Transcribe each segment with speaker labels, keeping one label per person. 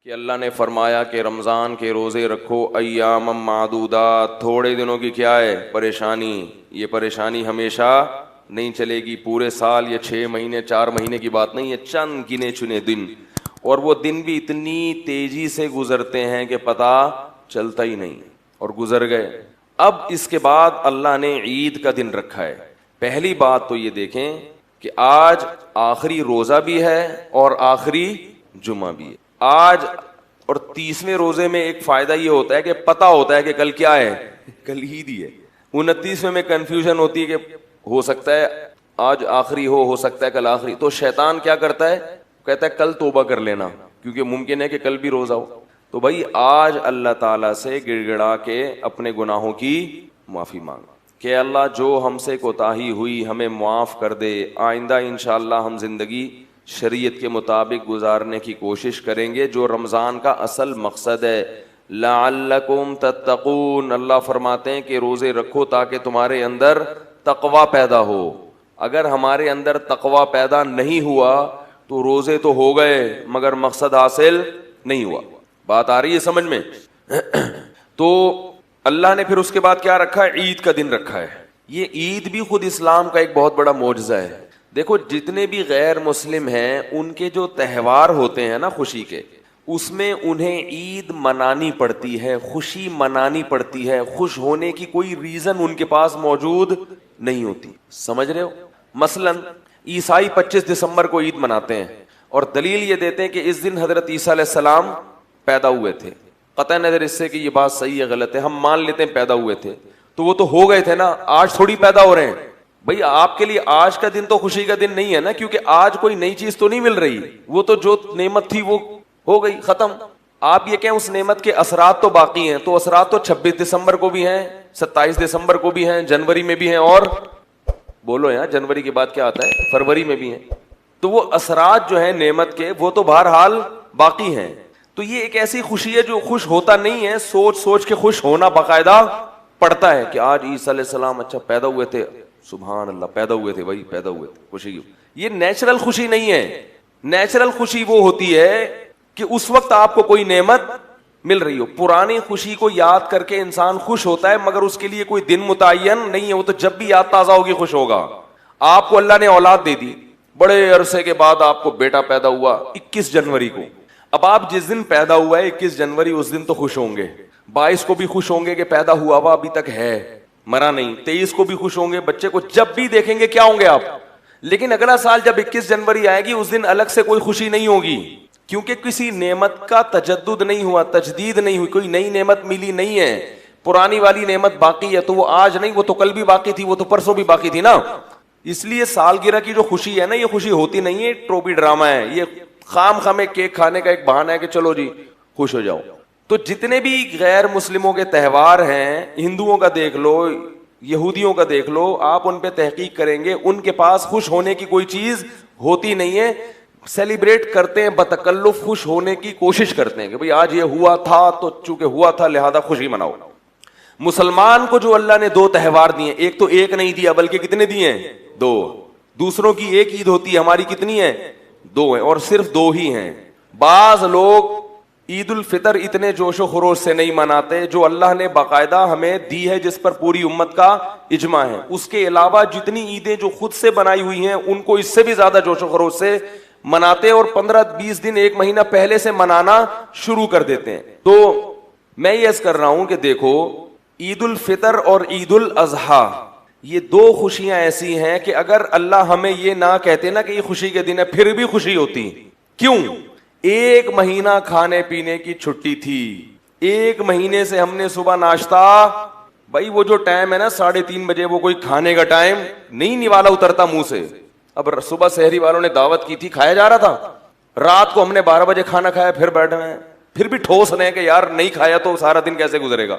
Speaker 1: کہ اللہ نے فرمایا کہ رمضان کے روزے رکھو ایام معدودات، تھوڑے دنوں کی کیا ہے پریشانی. یہ پریشانی ہمیشہ نہیں چلے گی، پورے سال یہ 6 مہینے 4 مہینے کی بات نہیں ہے، چند گنے چنے دن، اور وہ دن بھی اتنی تیزی سے گزرتے ہیں کہ پتہ چلتا ہی نہیں، اور گزر گئے. اب اس کے بعد اللہ نے عید کا دن رکھا ہے. پہلی بات تو یہ دیکھیں کہ آج آخری روزہ بھی ہے اور آخری جمعہ بھی ہے آج. اور 30ویں روزے میں ایک فائدہ یہ ہوتا ہے کہ پتہ ہوتا ہے کہ کل کیا ہے، کل عید ہی ہے. 29ویں میں کنفیوژن ہوتی ہے کہ ہو سکتا ہے آج آخری ہو سکتا ہے کل آخری. تو شیطان کیا کرتا ہے، کہتا ہے کل توبہ کر لینا کیونکہ ممکن ہے کہ کل بھی روزہ ہو. تو بھائی آج اللہ تعالیٰ سے گڑ گڑا کے اپنے گناہوں کی معافی مانگا کہ اللہ جو ہم سے کوتاہی ہوئی ہمیں معاف کر دے. آئندہ انشاءاللہ ہم زندگی شریعت کے مطابق گزارنے کی کوشش کریں گے، جو رمضان کا اصل مقصد ہے. لعلکم تتقون، اللہ فرماتے ہیں کہ روزے رکھو تاکہ تمہارے اندر تقوی پیدا ہو. اگر ہمارے اندر تقوی پیدا نہیں ہوا تو روزے تو ہو گئے مگر مقصد حاصل نہیں ہوا. بات آ رہی ہے سمجھ میں؟ تو اللہ نے پھر اس کے بعد کیا رکھا ہے، عید کا دن رکھا ہے. یہ عید بھی خود اسلام کا ایک بہت بڑا معجزہ ہے. دیکھو جتنے بھی غیر مسلم ہیں ان کے جو تہوار ہوتے ہیں نا خوشی کے، اس میں انہیں عید منانی پڑتی ہے، خوشی منانی پڑتی ہے. خوش ہونے کی کوئی ریزن ان کے پاس موجود نہیں ہوتی. سمجھ رہے ہو؟ مثلا عیسائی 25 دسمبر کو عید مناتے ہیں اور دلیل یہ دیتے ہیں کہ اس دن حضرت عیسیٰ علیہ السلام پیدا ہوئے تھے. قطع نظر اس سے کہ یہ بات صحیح ہے غلط ہے، ہم مان لیتے ہیں پیدا ہوئے تھے تو وہ تو ہو گئے تھے نا، آج تھوڑی پیدا ہو رہے ہیں. بھئی آپ کے لیے آج کا دن تو خوشی کا دن نہیں ہے نا، کیونکہ آج کوئی نئی چیز تو نہیں مل رہی، وہ تو جو نعمت تھی وہ ہو گئی ختم. آپ یہ کہیں اس نعمت کے اثرات تو باقی ہیں، تو اثرات تو 26 دسمبر کو بھی ہیں، 27 دسمبر کو بھی ہیں، جنوری میں بھی ہیں، اور بولو یہاں جنوری کے بعد کیا آتا ہے، فروری میں بھی ہیں. تو وہ اثرات جو ہیں نعمت کے وہ تو بہرحال باقی ہیں. تو یہ ایک ایسی خوشی ہے جو خوش ہوتا نہیں ہے، سوچ سوچ کے خوش ہونا باقاعدہ پڑتا ہے کہ آج عیسیٰ علیہ السلام اچھا پیدا ہوئے تھے، سبحان اللہ پیدا ہوئے تھے بھائی، پیدا ہوئے تھے، خوشی کی. یہ نیچرل خوشی نہیں ہے. نیچرل خوشی وہ ہوتی ہے کہ اس وقت آپ کو کوئی نعمت مل رہی ہو. پرانی خوشی کو یاد کر کے انسان خوش ہوتا ہے مگر اس کے لیے کوئی دن متعین نہیں ہے، وہ تو جب بھی یاد تازہ ہوگی خوش ہوگا. آپ کو اللہ نے اولاد دے دی، بڑے عرصے کے بعد آپ کو بیٹا پیدا ہوا 21 جنوری کو. اب آپ جس دن پیدا ہوا ہے 21 جنوری، اس دن تو خوش ہوں گے. 22 کو بھی خوش ہوں گے کہ پیدا ہوا ہوا ابھی تک ہے، مرا نہیں. 23 کو بھی خوش ہوں گے، بچے کو جب بھی دیکھیں گے کیا ہوں گے آپ. لیکن اگلا سال جب 21 جنوری آئے گی اس دن الگ سے کوئی خوشی نہیں ہوگی، کیونکہ کسی نعمت کا تجدد نہیں ہوا، تجدید نہیں ہوئی، کوئی نئی نعمت ملی نہیں ہے. پرانی والی نعمت باقی ہے، تو وہ آج نہیں، وہ تو کل بھی باقی تھی، وہ تو پرسوں بھی باقی تھی نا. اس لیے سالگرہ کی جو خوشی ہے نا، یہ خوشی ہوتی نہیں ہے، ٹروپی ڈرامہ ہے. یہ خام خامے کیک کھانے کا ایک بہانہ ہے کہ چلو جی خوش ہو جاؤ. تو جتنے بھی غیر مسلموں کے تہوار ہیں، ہندوؤں کا دیکھ لو، یہودیوں کا دیکھ لو، آپ ان پہ تحقیق کریں گے ان کے پاس خوش ہونے کی کوئی چیز ہوتی نہیں ہے. سیلیبریٹ کرتے ہیں بتکلف، خوش ہونے کی کوشش کرتے ہیں کہ بھئی آج یہ ہوا تھا تو چونکہ ہوا تھا لہذا خوشی مناؤ. مسلمان کو جو اللہ نے 2 تہوار دیے، ایک تو ایک نہیں دیا بلکہ کتنے دیے ہیں، 2. دوسروں کی ایک عید ہوتی ہے، ہماری کتنی ہے، 2 ہیں، اور صرف 2 ہی ہیں. بعض لوگ عید الفطر اتنے جوش و خروش سے نہیں مناتے جو اللہ نے باقاعدہ ہمیں دی ہے، جس پر پوری امت کا اجماع ہے. اس کے علاوہ جتنی عیدیں جو خود سے بنائی ہوئی ہیں ان کو اس سے بھی زیادہ جوش و خروش سے مناتے، اور 15-20 دن 1 مہینہ پہلے سے منانا شروع کر دیتے ہیں. تو میں یہ عرض کر رہا ہوں کہ دیکھو عید الفطر اور عید الاضحیٰ یہ 2 خوشیاں ایسی ہیں کہ اگر اللہ ہمیں یہ نہ کہتے نا کہ یہ خوشی کے دن ہے پھر بھی خوشی ہوتی. کیوں؟ 1 مہینہ کھانے پینے کی چھٹی تھی، 1 مہینے سے ہم نے صبح ناشتہ، بھائی وہ جو ٹائم ہے نا 3:30 بجے، وہ کوئی کھانے کا ٹائم نہیں، نوالا اترتا منہ سے. اب صبح سحری والوں نے دعوت کی تھی، کھایا جا رہا تھا. رات کو ہم نے 12 بجے کھانا کھایا، پھر بیٹھے ہیں، پھر بھی ٹھوس رہے ہیں کہ یار نہیں کھایا تو سارا دن کیسے گزرے گا.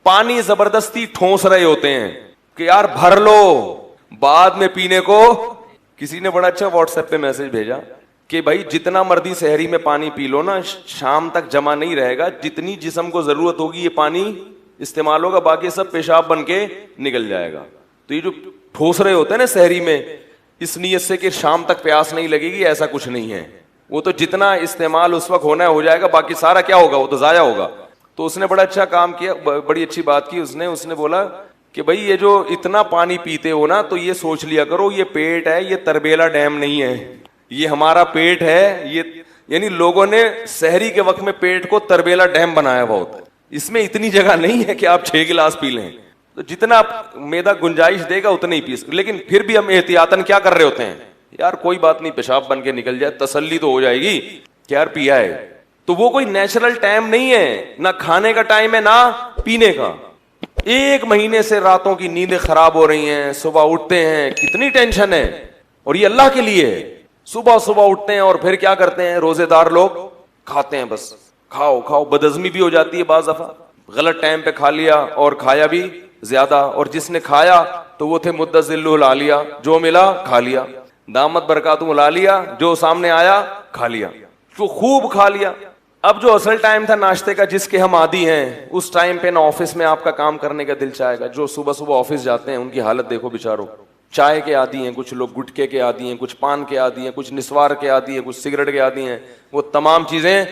Speaker 1: پانی زبردستی ٹھوس رہے ہوتے ہیں کہ یار بھر لو، بعد میں پینے کو. کسی نے بڑا اچھا واٹس ایپ پہ میسج بھیجا کہ بھائی جتنا مرضی سحری میں پانی پی لو نا، شام تک جمع نہیں رہے گا، جتنی جسم کو ضرورت ہوگی یہ پانی استعمال ہوگا، باقی سب پیشاب بن کے نکل جائے گا. تو یہ جو ٹھوس رہے ہوتے ہیں نا سحری میں، اس نیت سے کہ شام تک پیاس نہیں لگے گی، ایسا کچھ نہیں ہے. وہ تو جتنا استعمال اس وقت ہونا ہے ہو جائے گا, باقی سارا کیا ہوگا, وہ تو ضائع ہوگا. تو اس نے بڑا اچھا کام کیا, بڑی اچھی بات کی اس نے بولا کہ بھائی یہ جو اتنا پانی پیتے ہو نا, تو یہ سوچ لیا کرو یہ پیٹ ہے, یہ تربیلا ڈیم نہیں ہے, یہ ہمارا پیٹ ہے. یہ یعنی لوگوں نے سحری کے وقت میں پیٹ کو تربیلا ڈیم بنایا بہت, اس میں اتنی جگہ نہیں ہے کہ آپ 6 گلاس پی لیں. تو جتنا میدا گنجائش دے گا اتنا ہی پی. لیکن پھر بھی ہم احتیاطاً کیا کر رہے ہوتے ہیں, یار کوئی بات نہیں, پیشاب بن کے نکل جائے, تسلی تو ہو جائے گی کہ یار پیا ہے. تو وہ کوئی نیچرل ٹائم نہیں ہے, نہ کھانے کا ٹائم ہے نہ پینے کا. 1 مہینے سے راتوں کی نیندیں خراب ہو رہی ہیں, صبح اٹھتے ہیں کتنی ٹینشن ہے, اور یہ اللہ کے لیے ہے. صبح اٹھتے ہیں اور پھر کیا کرتے ہیں, روزے دار لوگ کھاتے ہیں, بس کھاؤ. بدہضمی بھی ہو جاتی ہے بعض دفعہ, غلط ٹائم پہ کھا لیا اور کھایا بھی زیادہ. اور جس نے کھایا تو وہ تھے مدذل العالیہ, جو ملا کھا لیا, دامت برکاتہم العالیہ, جو سامنے آیا کھا لیا, تو خوب کھا لیا. اب جو اصل ٹائم تھا ناشتے کا جس کے ہم عادی ہیں, اس ٹائم پہ نہ آفس میں آپ کا کام کرنے کا دل چاہے گا. جو صبح آفس جاتے ہیں ان کی حالت دیکھو بیچاروں, چائے کے عادی ہیں, کچھ لوگ گٹکے کے عادی ہیں, کچھ پان کے عادی ہیں, کچھ نسوار کے عادی ہیں, کچھ سگریٹ کے عادی ہیں. وہ تمام چیزیں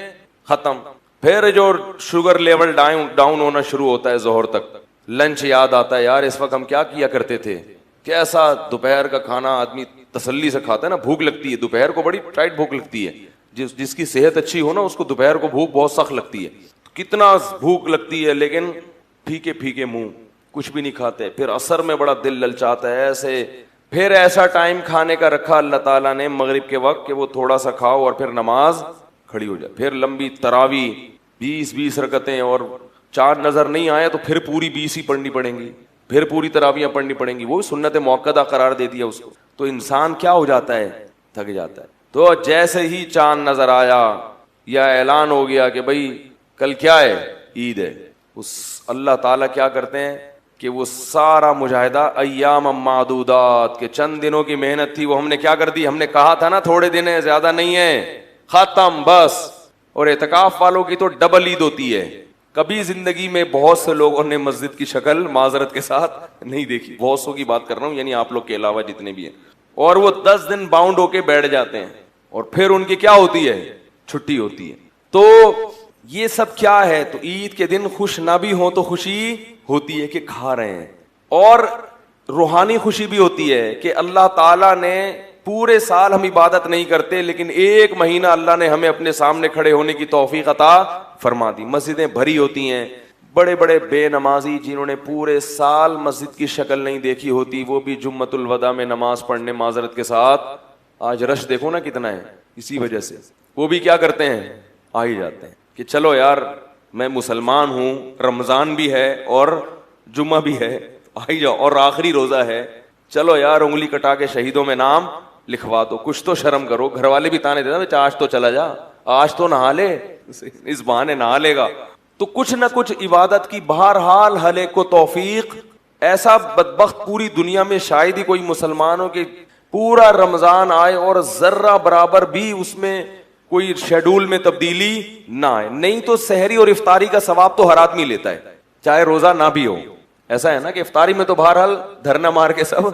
Speaker 1: ختم. پھر جو شوگر لیول ڈاؤن ہونا شروع ہوتا ہے ظہر تک. لنچ یاد آتا ہے, یار اس وقت ہم کیا کیا کرتے تھے, کیسا دوپہر کا کھانا آدمی تسلی سے کھاتا ہے نا. بھوک لگتی ہے دوپہر کو, بڑی ٹائٹ بھوک لگتی ہے. جس کی صحت اچھی ہو نا اس کو دوپہر کو بھوک بہت سخت لگتی ہے. کتنا بھوک لگتی ہے, لیکن پھیکے منہ کچھ بھی نہیں کھاتے. پھر عصر میں بڑا دل للچاتا ہے ایسے. پھر ایسا ٹائم کھانے کا رکھا اللہ تعالیٰ نے مغرب کے وقت کہ وہ تھوڑا سا کھاؤ اور پھر نماز کھڑی ہو جائے. پھر لمبی تراوی 20 رکعتیں, اور چاند نظر نہیں آئے تو پھر پوری 20 ہی پڑھنی پڑیں گی, پھر پوری تراویاں پڑھنی پڑیں گی. وہ سنت موقدہ قرار دے دیا اس کو. تو انسان کیا ہو جاتا ہے, تھک جاتا ہے. تو جیسے ہی چاند نظر آیا یا اعلان ہو گیا کہ بھائی کل کیا ہے, عید ہے, اس اللہ تعالیٰ کیا کرتے ہیں کہ وہ سارا مجاہدہ ایام معدودات کے چند دنوں کی محنت تھی وہ ہم نے کیا کر دی. ہم نے کہا تھا نا تھوڑے دن ہے, زیادہ نہیں ہے, ختم بس. اور اعتکاف والوں کی تو ڈبل عید ہوتی ہے. کبھی زندگی میں بہت سے لوگوں نے مسجد کی شکل معذرت کے ساتھ نہیں دیکھی, بہت سو کی بات کر رہا ہوں, یعنی آپ لوگ کے علاوہ جتنے بھی ہیں. اور وہ 10 دن باؤنڈ ہو کے بیٹھ جاتے ہیں, اور پھر ان کی کیا ہوتی ہے, چھٹی ہوتی ہے. تو یہ سب کیا ہے, تو عید کے دن خوش نہ بھی ہو تو خوشی ہوتی ہے کہ کھا رہے ہیں, اور روحانی خوشی بھی ہوتی ہے کہ اللہ تعالیٰ نے پورے سال ہم عبادت نہیں کرتے, لیکن 1 مہینہ اللہ نے ہمیں اپنے سامنے کھڑے ہونے کی توفیق عطا فرما دی. مسجدیں بھری ہوتی ہیں, بڑے بڑے بے نمازی جنہوں نے پورے سال مسجد کی شکل نہیں دیکھی ہوتی, وہ بھی جمعۃ الوداع میں نماز پڑھنے معذرت کے ساتھ, آج رش دیکھو نا کتنا ہے, اسی وجہ سے وہ بھی کیا کرتے ہیں, آ ہی جاتے ہیں کہ چلو یار میں مسلمان ہوں, رمضان بھی ہے اور جمعہ بھی ہے, آ ہی جاؤ, اور آخری روزہ ہے, چلو یار انگلی کٹا کے شہیدوں میں نام لکھوا دو, کچھ تو شرم کرو. گھر والے بھی تانے دیتے, آج تو چلا جا, آج تو نہا لے, اس بہانے نہا لے گا. تو کچھ نہ کچھ عبادت کی بہرحال ہر ایک کو توفیق. ایسا بدبخت پوری دنیا میں شاید ہی کوئی مسلمان ہو کہ پورا رمضان آئے اور ذرہ برابر بھی اس میں کوئی شیڈول میں تبدیلی نہ آئے. نہیں تو سحری اور افطاری کا ثواب تو ہر آدمی لیتا ہے, چاہے روزہ نہ بھی ہو. ایسا ہے نا کہ افطاری میں تو بہرحال دھرنا مار کے سب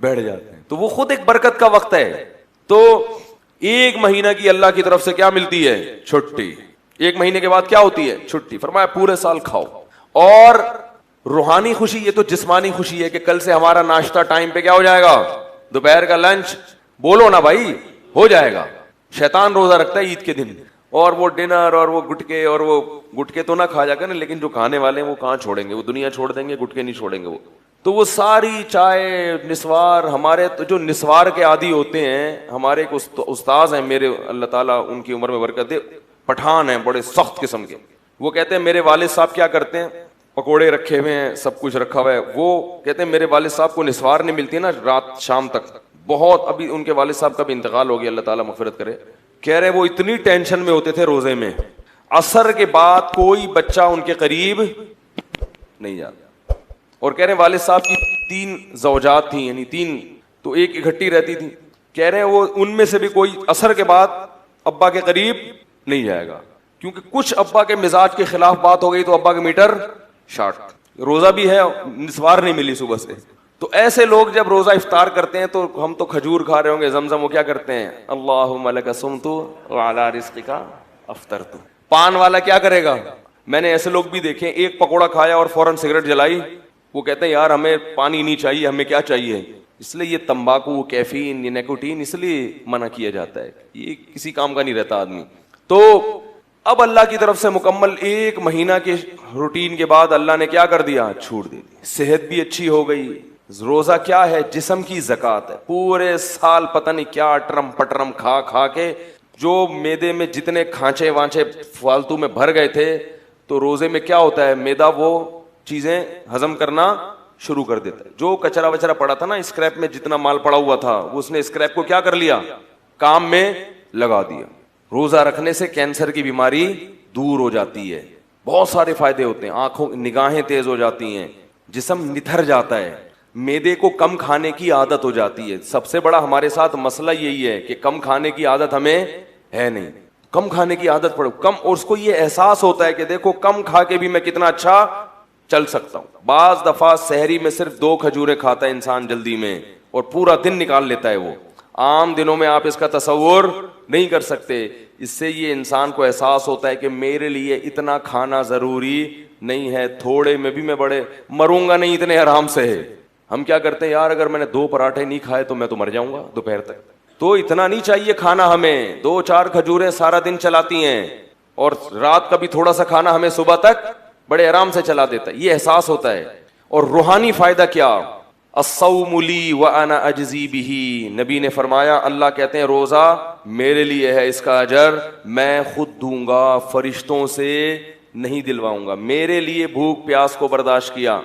Speaker 1: بیٹھ جاتے ہیں, تو وہ خود ایک برکت کا وقت ہے. تو 1 مہینہ کی اللہ کی طرف سے کیا ملتی ہے, چھٹی. 1 مہینے کے بعد کیا ہوتی ہے, چھٹی. فرمایا پورے سال کھاؤ. اور روحانی خوشی, یہ تو جسمانی خوشی ہے کہ کل سے ہمارا ناشتہ ٹائم پہ کیا ہو جائے گا, دوپہر کا لنچ بولو نا بھائی ہو جائے گا. شیطان روزہ رکھتا ہے عید کے دن, اور وہ ڈنر اور وہ گٹکے, اور وہ گٹکے تو نہ کھا جا کر, لیکن جو کھانے والے ہیں وہ کہاں چھوڑیں گے, وہ دنیا چھوڑ دیں گے, گٹکے نہیں چھوڑیں گے وہ. تو وہ ساری چائے نسوار, ہمارے تو جو نسوار کے عادی ہوتے ہیں, ہمارے ایک استاذ ہیں میرے, اللہ تعالیٰ ان کی عمر میں برکت دے, پٹھان ہیں بڑے سخت قسم کے. وہ کہتے ہیں میرے والد صاحب کیا کرتے ہیں, پکوڑے رکھے ہوئے ہیں, سب کچھ رکھا ہوا ہے. وہ کہتے ہیں میرے والد صاحب کو نسوار نہیں ملتی نا رات شام تک, بہت, ابھی ان کے والد صاحب کا بھی انتقال ہو گیا, اللہ تعالیٰ مغفرت کرے. کہہ رہے وہ اتنی ٹینشن میں ہوتے تھے روزے میں, عصر کے بعد کوئی بچہ ان کے قریب نہیں جاتا. اور کہہ رہے ہیں والد صاحب کی 3 زوجات تھیں, یعنی 3, تو ایک اکٹھی رہتی تھی. کہہ رہے ہیں وہ ان میں سے بھی کوئی عصر کے بعد ابا کے قریب نہیں جائے گا, کیونکہ کچھ ابا کے مزاج کے خلاف بات ہو گئی تو ابا کا میٹر شارٹ. روزہ بھی ہے, نسوار نہیں ملی صبح سے, تو ایسے لوگ جب روزہ افطار کرتے ہیں تو ہم تو کھجور کھا رہے ہوں گے، زمزم وہ کیا کرتے ہیں، اللہم لک صمت وعلی رزقک افطرت. پان والا کیا کرے گا؟ میں نے ایسے لوگ بھی دیکھے، ایک پکوڑا کھایا اور فوراً سگریٹ جلائی. وہ کہتے ہیں یار ہمیں پانی نہیں چاہیے، ہمیں کیا چاہیے. اس لیے یہ تمباکو، کیفین، یہ نیکوٹین اس لیے منع کیا جاتا ہے، یہ کسی کام کا نہیں رہتا آدمی. تو اب اللہ کی طرف سے مکمل 1 مہینہ کے روٹین کے بعد اللہ نے کیا کر دیا، چھوٹ دے دی. صحت بھی اچھی ہو گئی. روزہ کیا ہے؟ جسم کی زکوٰۃ ہے. پورے سال پتہ نہیں کیا اٹرم پٹرم کھا کھا کے جو معدے میں جتنے کھانچے وانچے فالتو میں بھر گئے تھے، تو روزے میں کیا ہوتا ہے، معدہ وہ چیزیں ہضم کرنا شروع کر دیتا ہے. جو کچرا وچرا پڑا تھا نا اسکریپ میں، جتنا مال پڑا ہوا تھا، اس نے اسکریپ کو کیا کر لیا، کام میں لگا دیا. روزہ رکھنے سے کینسر کی بیماری دور ہو جاتی ہے، بہت سارے فائدے ہوتے ہیں. آنکھوں نگاہیں تیز ہو جاتی ہیں، جسم نتھر جاتا ہے، معدے کو کم کھانے کی عادت ہو جاتی ہے. سب سے بڑا ہمارے ساتھ مسئلہ یہی ہے کہ کم کھانے کی عادت ہمیں ہے نہیں. کم کھانے کی عادت پڑو کم، اور اس کو یہ احساس ہوتا ہے کہ دیکھو کم کھا کے بھی میں کتنا اچھا چل سکتا ہوں. بعض دفعہ سحری میں صرف 2 کھجوریں کھاتا ہے انسان جلدی میں، اور پورا دن نکال لیتا ہے. وہ عام دنوں میں آپ اس کا تصور نہیں کر سکتے. اس سے یہ انسان کو احساس ہوتا ہے کہ میرے لیے اتنا کھانا ضروری نہیں ہے، تھوڑے میں بھی میں بڑے مروں گا نہیں اتنے آرام سے ہے. ہم کیا کرتے ہیں یار، اگر میں نے 2 پراٹھے نہیں کھائے تو میں تو مر جاؤں گا دوپہر تک. تو اتنا نہیں چاہیے کھانا ہمیں. 2-4 کھجوریں سارا دن چلاتی ہیں، اور رات کا بھی تھوڑا سا کھانا ہمیں صبح تک بڑے آرام سے چلا دیتا ہے. یہ احساس ہوتا ہے. اور روحانی فائدہ کیا، الصوم لی وانا اجزی بہ. نبی نے فرمایا، اللہ کہتے ہیں روزہ میرے لیے ہے، اس کا اجر میں خود دوں گا، فرشتوں سے نہیں دلواؤں گا. میرے لیے بھوک پیاس کو برداشت کیا.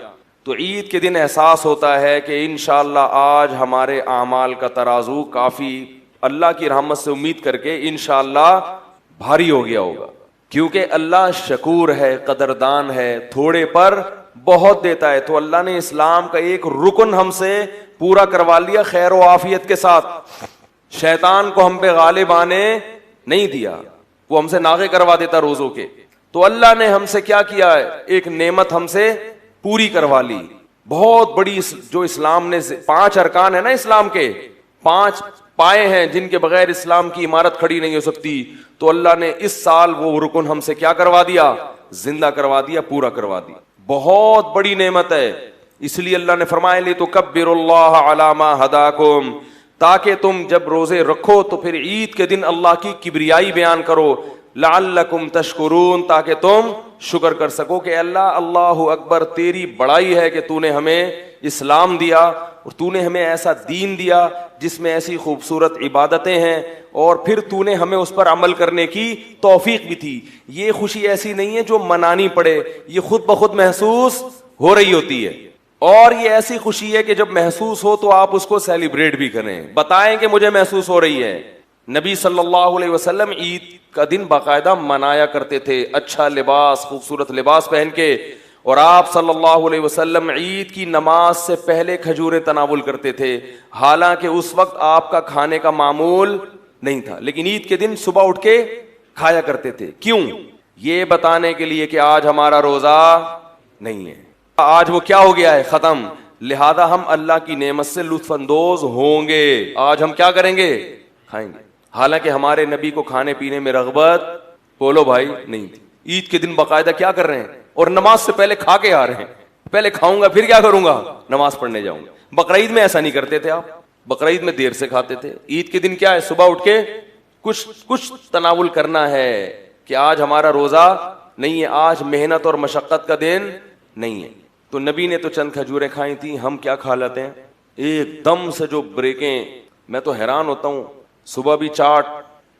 Speaker 1: تو عید کے دن احساس ہوتا ہے کہ انشاءاللہ آج ہمارے اعمال کا ترازو کافی اللہ کی رحمت سے امید کر کے انشاءاللہ بھاری ہو گیا ہوگا. کیونکہ اللہ شکور ہے، قدردان ہے، تھوڑے پر بہت دیتا ہے. تو اللہ نے اسلام کا ایک رکن ہم سے پورا کروا لیا خیر و عافیت کے ساتھ. شیطان کو ہم پہ غالب آنے نہیں دیا، وہ ہم سے ناغے کروا دیتا روزوں کے. تو اللہ نے ہم سے کیا کیا ہے، ایک نعمت ہم سے پوری کروا لی بہت بڑی. جو اسلام نے 5 ارکان ہے نا، اسلام کے 5 پائے ہیں جن کے بغیر اسلام کی عمارت کھڑی نہیں ہو سکتی. تو اللہ نے اس سال وہ رکن ہم سے کیا کروا دیا، زندہ کروا دیا، پورا کروا دیا. بہت بڑی نعمت ہے. اس لیے اللہ نے فرمایا لِتُكَبِّرُوا اللَّهَ عَلَى مَا هَدَاكُمْ، تاکہ تم جب روزے رکھو تو پھر عید کے دن اللہ کی کبریائی بیان کرو. لعلکم تشکرون، تاکہ تم شکر کر سکو کہ اللہ اکبر، تیری بڑائی ہے کہ تو نے ہمیں اسلام دیا، اور تو نے ہمیں ایسا دین دیا جس میں ایسی خوبصورت عبادتیں ہیں، اور پھر تو نے ہمیں اس پر عمل کرنے کی توفیق بھی تھی. یہ خوشی ایسی نہیں ہے جو منانی پڑے، یہ خود بخود محسوس ہو رہی ہوتی ہے. اور یہ ایسی خوشی ہے کہ جب محسوس ہو تو آپ اس کو سیلیبریٹ بھی کریں، بتائیں کہ مجھے محسوس ہو رہی ہے. نبی صلی اللہ علیہ وسلم عید کا دن باقاعدہ منایا کرتے تھے، اچھا لباس، خوبصورت لباس پہن کے. اور آپ صلی اللہ علیہ وسلم عید کی نماز سے پہلے کھجوریں تناول کرتے تھے، حالانکہ اس وقت آپ کا کھانے کا معمول نہیں تھا، لیکن عید کے دن صبح اٹھ کے کھایا کرتے تھے. کیوں؟ یہ بتانے کے لیے کہ آج ہمارا روزہ نہیں ہے، آج وہ کیا ہو گیا ہے، ختم. لہذا ہم اللہ کی نعمت سے لطف اندوز ہوں گے. آج ہم کیا کریں گے، کھائیں گے. حالانکہ ہمارے نبی کو کھانے پینے میں رغبت بولو بھائی نہیں تھی. عید کے دن باقاعدہ کیا کر رہے ہیں، اور نماز سے پہلے کھا کے آ رہے ہیں. پہلے کھاؤں گا پھر کیا کروں گا، نماز پڑھنے جاؤں گا. بقرعید میں ایسا نہیں کرتے تھے آپ، بقرعید میں دیر سے کھاتے تھے. عید کے دن کیا ہے، صبح اٹھ کے کچھ تناول کرنا ہے کہ آج ہمارا روزہ نہیں ہے، آج محنت اور مشقت کا دن نہیں ہے. تو نبی نے تو چند کھجوریں کھائی تھیں، ہم کیا کھا لیتے ہیں ایک دم سے جو بریکیں. میں تو حیران ہوتا ہوں، صبح بھی چاٹ،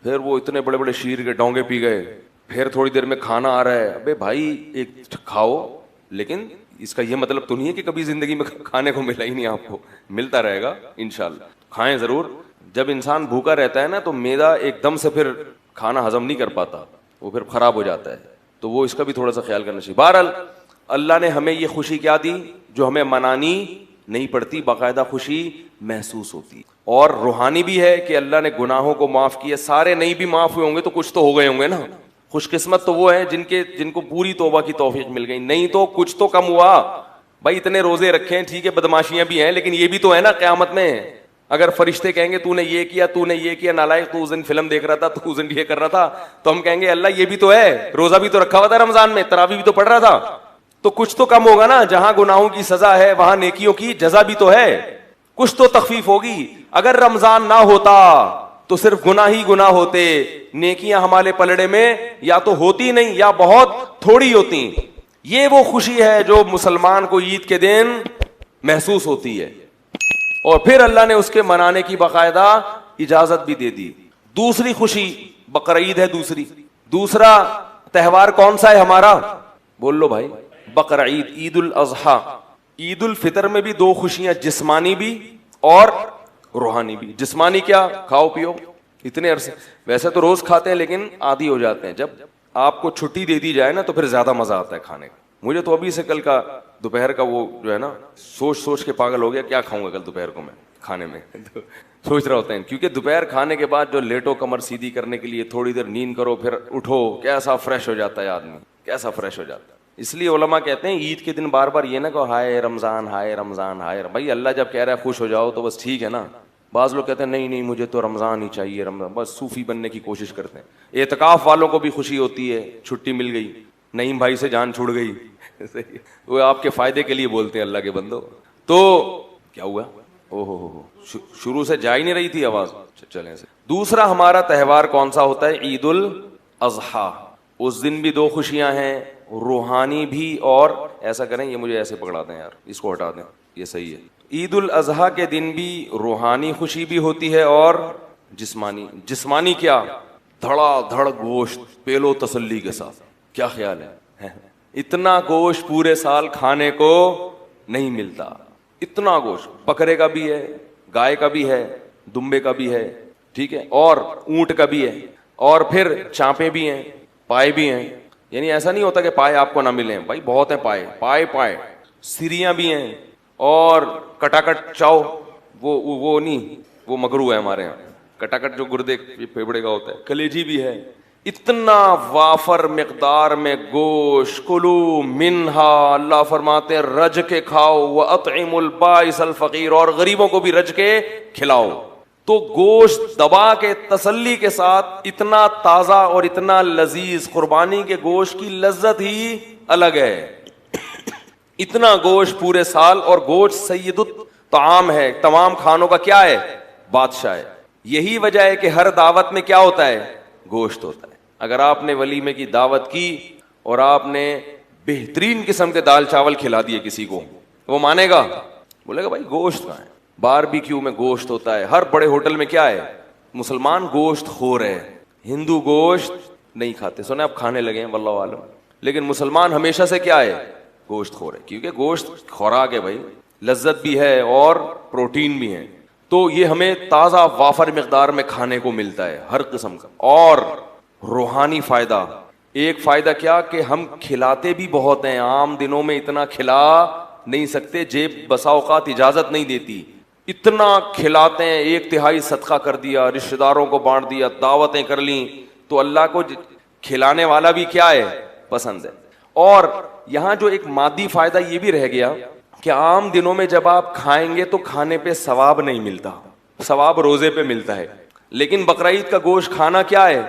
Speaker 1: پھر وہ اتنے بڑے بڑے شیر کے ڈونگے پی گئے، پھر تھوڑی دیر میں کھانا آ رہا ہے. ابے بھائی ایک کھاؤ، لیکن اس کا یہ مطلب تو نہیں ہے کہ کبھی زندگی میں کھانے کو ملا ہی نہیں، آپ کو ملتا رہے گا انشاءاللہ. کھائیں ضرور. جب انسان بھوکا رہتا ہے نا تو معدہ ایک دم سے پھر کھانا ہضم نہیں کر پاتا، وہ پھر خراب ہو جاتا ہے. تو وہ اس کا بھی تھوڑا سا خیال کرنا چاہیے. بہرحال اللہ نے ہمیں یہ خوشی کیا دی جو ہمیں منانی نہیں پڑتی، باقاعدہ خوشی محسوس ہوتی. اور روحانی بھی ہے کہ اللہ نے گناہوں کو معاف کیا. سارے نہیں بھی معاف ہوئے ہوں گے تو کچھ تو ہو گئے ہوں گے نا. خوش قسمت تو وہ ہیں جن کو پوری توبہ کی توفیق مل گئی، نہیں تو کچھ تو کم ہوا. بھائی اتنے روزے رکھے ہیں ٹھیک ہے, بدماشیاں بھی ہیں, لیکن یہ بھی تو ہے نا قیامت میں. اگر فرشتے کہیں گے تو نے یہ کیا, تو نے یہ کیا, نالائق تو اس دن فلم دیکھ رہا تھا, تو اس دن یہ کر رہا تھا, تو ہم کہیں گے اللہ یہ بھی تو ہے, روزہ بھی تو رکھا ہوا تھا رمضان میں, تراویح بھی تو پڑھ رہا تھا, تو کچھ تو کم ہوگا نا. جہاں گناہوں کی سزا ہے وہاں نیکیوں کی جزا بھی تو ہے, کچھ تو تخفیف ہوگی. اگر رمضان نہ ہوتا تو صرف گناہ ہی گناہ ہوتے, نیکیاں ہمارے پلڑے میں یا تو ہوتی نہیں یا بہت تھوڑی ہوتی. یہ وہ خوشی ہے جو مسلمان کو عید کے دن محسوس ہوتی ہے, اور پھر اللہ نے اس کے منانے کی باقاعدہ اجازت بھی دے دی. دوسری خوشی بقرعید ہے. دوسرا تہوار کون سا ہے ہمارا؟ بول لو بھائی. بقرعید, عید الاضحیٰ. عید الفطر میں بھی دو خوشیاں, جسمانی بھی اور روحانی بھی. جسمانی کیا, کھاؤ پیو اتنے عرصے, ویسے تو روز کھاتے ہیں لیکن عادی ہو جاتے ہیں. جب آپ کو چھٹی دے دی جائے نا تو پھر زیادہ مزہ آتا ہے کھانے کا. مجھے تو ابھی سے کل کا دوپہر کا وہ جو ہے نا سوچ کے پاگل ہو گیا, کیا کھاؤں گا کل دوپہر کو میں کھانے میں. سوچ رہا ہوتا ہے, کیونکہ دوپہر کھانے کے بعد جو لیٹو کمر سیدھی کرنے کے لیے تھوڑی دیر نیند کرو پھر اٹھو, کیسا فریش ہو جاتا ہے آدمی, کیسا فریش ہو جاتا ہے. اس لیے علماء کہتے ہیں عید کے دن بار بار یہ نہ کہ ہائے رمضان ہائے رمضان ہائے. بھائی اللہ جب کہہ رہا ہے خوش ہو جاؤ تو بس ٹھیک ہے نا. بعض لوگ کہتے ہیں نہیں مجھے تو رمضان ہی چاہیے, رمضان, بس صوفی بننے کی کوشش کرتے ہیں. اعتکاف والوں کو بھی خوشی ہوتی ہے, چھٹی مل گئی, نعیم بھائی سے جان چھوڑ گئی, وہ آپ کے فائدے کے لیے بولتے ہیں اللہ کے بندو. تو کیا ہوا, او ہو شروع سے جا ہی نہیں رہی تھی آواز, چلیں سے. دوسرا ہمارا تہوار کون سا ہوتا ہے؟ عید الاضحیٰ. اس دن بھی دو خوشیاں ہیں, روحانی بھی, اور ایسا کریں یہ مجھے ایسے پکڑا دیں یار, اس کو ہٹا دیں, یہ صحیح ہے. عید الاضحیٰ کے دن بھی روحانی خوشی بھی ہوتی ہے اور جسمانی. جسمانی کیا, دھڑا دھڑ گوشت پیلو تسلی کے ساتھ. کیا خیال ہے, اتنا گوشت پورے سال کھانے کو نہیں ملتا. اتنا گوشت, بکرے کا بھی ہے, گائے کا بھی ہے, دمبے کا بھی ہے, ٹھیک ہے, اور اونٹ کا بھی ہے, اور پھر چانپے بھی ہیں, پائے بھی ہیں. یعنی ایسا نہیں ہوتا کہ پائے آپ کو نہ ملیں, بھائی بہت ہیں پائے. سریاں بھی ہیں, اور کٹاکٹ چاؤ, وہ نہیں, وہ مکروہ ہے ہمارے یہاں. کٹاکٹ جو گردے پھیپڑے کا ہوتا ہے, کلیجی بھی ہے. اتنا وافر مقدار میں گوشت, کلو منہا, اللہ فرماتے ہیں رج کے کھاؤ, وَأَطْعِمُ الْبَائِسَ الْفَقِيرَ, اور غریبوں کو بھی رج کے کھلاؤ. تو گوشت دبا کے تسلی کے ساتھ, اتنا تازہ اور اتنا لذیذ, قربانی کے گوشت کی لذت ہی الگ ہے. اتنا گوشت پورے سال, اور گوشت سید الطعام ہے, تمام کھانوں کا کیا ہے, بادشاہ ہے. یہی وجہ ہے کہ ہر دعوت میں کیا ہوتا ہے, گوشت ہوتا ہے. اگر آپ نے ولیمے کی دعوت کی اور آپ نے بہترین قسم کے دال چاول کھلا دیے کسی کو, وہ مانے گا؟ بولے گا بھائی گوشت کہاں ہے. باربیکیو میں گوشت ہوتا ہے, ہر بڑے ہوٹل میں کیا ہے, مسلمان گوشت خور ہے, ہندو گوشت نہیں کھاتے. سنیں آپ کھانے لگے ہیں واللہ عالم, لیکن مسلمان ہمیشہ سے کیا ہے, گوشت خور ہے. کیونکہ گوشت خوراک ہے بھائی, لذت بھی ہے اور پروٹین بھی ہے. تو یہ ہمیں تازہ وافر مقدار میں کھانے کو ملتا ہے ہر قسم کا. اور روحانی فائدہ, ایک فائدہ کیا کہ ہم کھلاتے بھی بہت ہیں. عام دنوں میں اتنا کھلا نہیں سکتے, جیب بسا اوقات اجازت نہیں دیتی. اتنا کھلاتے ہیں, 1/3 صدقہ کر دیا, رشتہ داروں کو بانٹ دیا, دعوتیں کر لیں. تو اللہ کو کھلانے والا بھی کیا ہے, پسند ہے. اور یہاں جو ایک مادی فائدہ یہ بھی رہ گیا کہ عام دنوں میں جب آپ کھائیں گے تو کھانے پہ ثواب نہیں ملتا, ثواب روزے پہ ملتا ہے. لیکن بقرعید کا گوشت کھانا کیا ہے,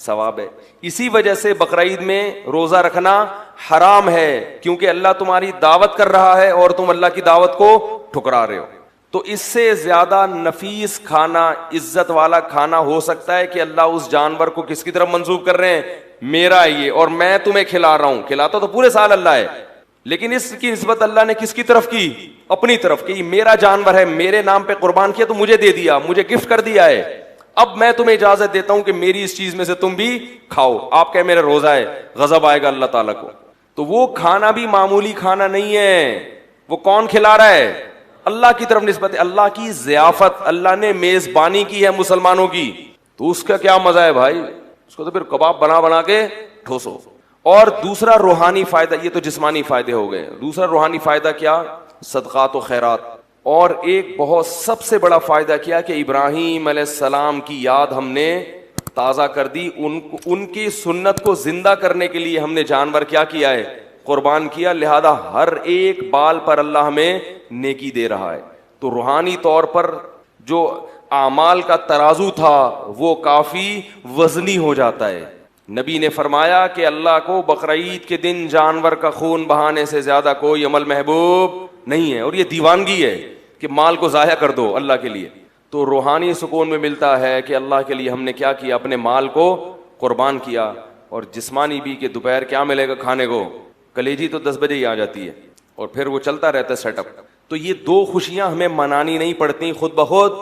Speaker 1: ثواب ہے. اسی وجہ سے بقرعید میں روزہ رکھنا حرام ہے, کیونکہ اللہ تمہاری دعوت کر رہا ہے اور تم اللہ کی دعوت کو ٹھکرا رہے ہو. تو اس سے زیادہ نفیس کھانا, عزت والا کھانا ہو سکتا ہے کہ اللہ اس جانور کو کس کی طرف منسوب کر رہے ہیں, میرا یہ, اور میں تمہیں کھلا رہا ہوں. کھلاتا تو پورے سال اللہ ہے, لیکن اس کی نسبت اللہ نے کس کی طرف کی, اپنی طرف, کہ یہ میرا جانور ہے, میرے نام پہ قربان کیا تو مجھے دے دیا, مجھے گفٹ کر دیا ہے. اب میں تمہیں اجازت دیتا ہوں کہ میری اس چیز میں سے تم بھی کھاؤ. آپ کہے میرا روزہ ہے, غضب آئے گا اللہ تعالیٰ کو. تو وہ کھانا بھی معمولی کھانا نہیں ہے. وہ کون کھلا رہا ہے, اللہ کی طرف نسبت ہے, اللہ کی ضیافت, اللہ نے میزبانی کی ہے مسلمانوں کی. تو اس کا کیا مزہ ہے بھائی, اس کو تو پھر کباب بنا کے ٹھوسو. اور دوسرا روحانی فائدہ, یہ تو جسمانی فائدے ہو گئے. دوسرا روحانی فائدہ کیا, صدقات و خیرات. اور ایک بہت سب سے بڑا فائدہ کیا کہ ابراہیم علیہ السلام کی یاد ہم نے تازہ کر دی. ان کی سنت کو زندہ کرنے کے لیے ہم نے جانور کیا ہے, قربان کیا, لہذا ہر ایک بال پر اللہ ہمیں نیکی دے رہا ہے. تو روحانی طور پر جو اعمال کا ترازو تھا وہ کافی وزنی ہو جاتا ہے. نبی نے فرمایا کہ اللہ کو بقرعید کے دن جانور کا خون بہانے سے زیادہ کوئی عمل محبوب نہیں ہے, اور یہ دیوانگی ہے کہ مال کو ضائع کر دو اللہ کے لیے. تو روحانی سکون میں ملتا ہے کہ اللہ کے لیے ہم نے کیا کیا, اپنے مال کو قربان کیا. اور جسمانی بھی کہ دوپہر کیا ملے گا کھانے کو, کلیجی تو 10 بجے ہی آ جاتی ہے اور پھر وہ چلتا رہتا ہے سیٹ اپ. تو یہ دو خوشیاں ہمیں منانی نہیں پڑتی خود بخود.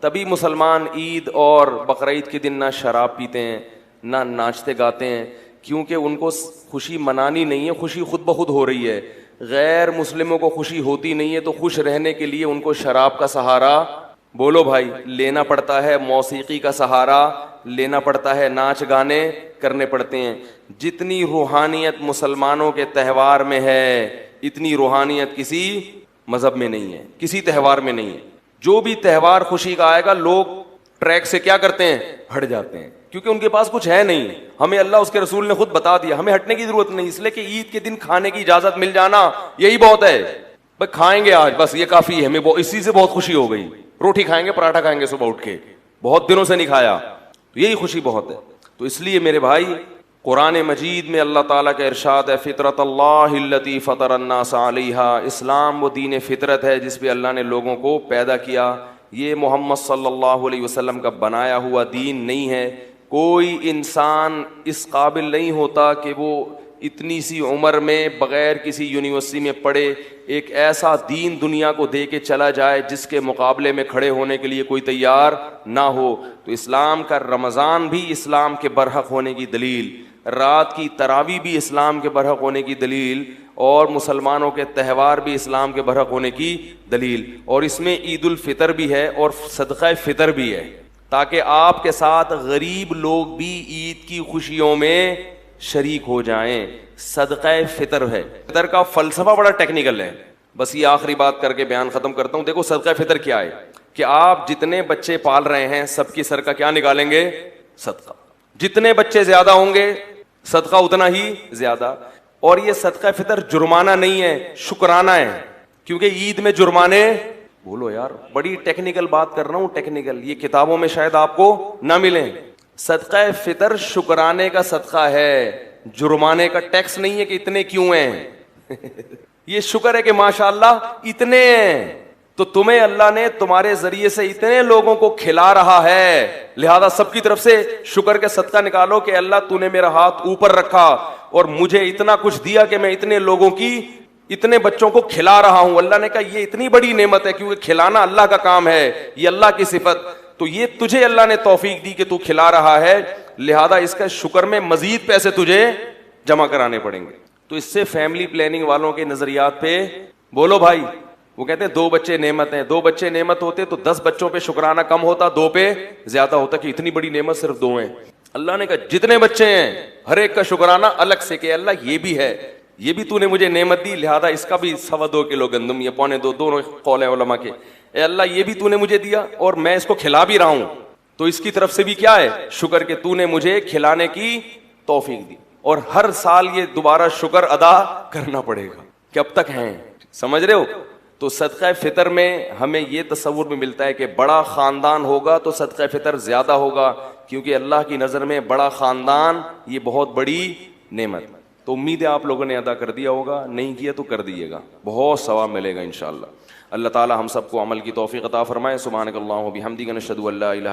Speaker 1: تبھی مسلمان عید اور بقرعید کے دن نہ شراب پیتے ہیں نہ ناچتے گاتے ہیں, کیونکہ ان کو خوشی منانی نہیں ہے, خوشی خود بخود ہو رہی ہے. غیر مسلموں کو خوشی ہوتی نہیں ہے تو خوش رہنے کے لیے ان کو شراب کا سہارا, بولو بھائی, لینا پڑتا ہے, موسیقی کا سہارا لینا پڑتا ہے, ناچ گانے کرنے پڑتے ہیں. جتنی روحانیت مسلمانوں کے تہوار میں ہے اتنی روحانیت کسی مذہب میں نہیں ہے, کسی تہوار میں نہیں ہے. جو بھی تہوار خوشی کا آئے گا لوگ ٹریک سے کیا کرتے ہیں, ہٹ جاتے ہیں, کیونکہ ان کے پاس کچھ ہے نہیں. ہمیں اللہ اس کے رسول نے خود بتا دیا, ہمیں ہٹنے کی ضرورت نہیں, اس لیے کہ عید کے دن کھانے کی اجازت مل جانا یہی بہت ہے. بھائی کھائیں گے آج, بس یہ کافی ہے, ہمیں اسی سے بہت خوشی ہو گئی. روٹی کھائیں گے, پراٹھا کھائیں گے صبح اٹھ کے, بہت دنوں سے نہیں کھایا, تو یہی خوشی بہت ہے. تو اس لیے میرے بھائی قرآن مجید میں اللہ تعالیٰ کا ارشاد ہے, فطرت اللہ التی فطر الناس علیہا, اسلام وہ دین فطرت ہے جس پہ اللہ نے لوگوں کو پیدا کیا. یہ محمد صلی اللہ علیہ وسلم کا بنایا ہوا دین نہیں ہے. کوئی انسان اس قابل نہیں ہوتا کہ وہ اتنی سی عمر میں بغیر کسی یونیورسٹی میں پڑھے ایک ایسا دین دنیا کو دے کے چلا جائے جس کے مقابلے میں کھڑے ہونے کے لیے کوئی تیار نہ ہو. تو اسلام کا رمضان بھی اسلام کے برحق ہونے کی دلیل, رات کی تراویح بھی اسلام کے برحق ہونے کی دلیل, اور مسلمانوں کے تہوار بھی اسلام کے برحق ہونے کی دلیل. اور اس میں عید الفطر بھی ہے اور صدقہ فطر بھی ہے, تاکہ آپ کے ساتھ غریب لوگ بھی عید کی خوشیوں میں شریک ہو جائیں. صدقہ فطر ہے. فطر کا فلسفہ بڑا ٹیکنیکل ہے, بس یہ آخری بات کر کے بیان ختم کرتا ہوں. دیکھو صدقہ فطر کیا ہے, کہ آپ جتنے بچے پال رہے ہیں سب کی سر کا کیا نکالیں گے, صدقہ. جتنے بچے زیادہ ہوں گے صدقہ اتنا ہی زیادہ. اور یہ صدقہ فطر جرمانہ نہیں ہے, شکرانہ ہے, کیونکہ عید میں جرمانے, بولو یار بڑی ٹیکنیکل بات کر رہا ہوں, ٹیکنیکل, یہ کتابوں میں شاید آپ کو نہ ملیں. صدقہ فطر شکرانے کا صدقہ ہے, جرمانے کا ٹیکس نہیں ہے کہ اتنے کیوں ہیں. یہ شکر ہے کہ ماشاءاللہ اتنے ہیں, تو تمہیں اللہ نے تمہارے ذریعے سے اتنے لوگوں کو کھلا رہا ہے, لہذا سب کی طرف سے شکر کے صدقہ نکالو کہ اللہ تو نے میرا ہاتھ اوپر رکھا اور مجھے اتنا کچھ دیا کہ میں اتنے لوگوں کی, اتنے بچوں کو کھلا رہا ہوں. اللہ نے کہا یہ اتنی بڑی نعمت ہے, کیونکہ کھلانا اللہ کا کام ہے, یہ اللہ کی صفت. تو یہ تجھے اللہ نے توفیق دی کہ تو کھلا رہا ہے, لہذا اس کا شکر میں مزید پیسے تجھے جمع کرانے پڑیں گے. تو اس سے فیملی پلاننگ والوں کے نظریات پہ, بولو بھائی, وہ کہتے ہیں 2 بچے نعمت ہیں, 2 بچے نعمت ہوتے تو 10 بچوں پہ شکرانہ کم ہوتا, 2 پہ زیادہ ہوتا, کہ اتنی بڑی نعمت صرف 2 ہیں. اللہ نے کہا جتنے بچے ہیں ہر ایک کا شکرانہ الگ سے, کہ اللہ یہ بھی ہے, یہ بھی تو نے مجھے نعمت دی, لہذا اس کا بھی 2.25 کلو گندم یا 2.25, دونوں قول ہیں علماء کے. اے اللہ یہ بھی تو نے مجھے دیا اور میں اس کو کھلا بھی رہا ہوں, تو اس کی طرف سے بھی کیا ہے, شکر, کہ تو نے مجھے کھلانے کی توفیق دی. اور ہر سال یہ دوبارہ شکر ادا کرنا پڑے گا کہ اب تک ہیں, سمجھ رہے ہو. تو صدقہ فطر میں ہمیں یہ تصور میں ملتا ہے کہ بڑا خاندان ہوگا تو صدقہ فطر زیادہ ہوگا, کیونکہ اللہ کی نظر میں بڑا خاندان یہ بہت بڑی نعمت. تو امید ہے آپ لوگوں نے ادا کر دیا ہوگا, نہیں کیا تو کر دیجیے گا, بہت ثواب ملے گا انشاءاللہ. اللہ تعالی ہم سب کو عمل کی توفیق عطا فرمائے. سبحانک اللہم و بحمدک، نشہد ان لا الہ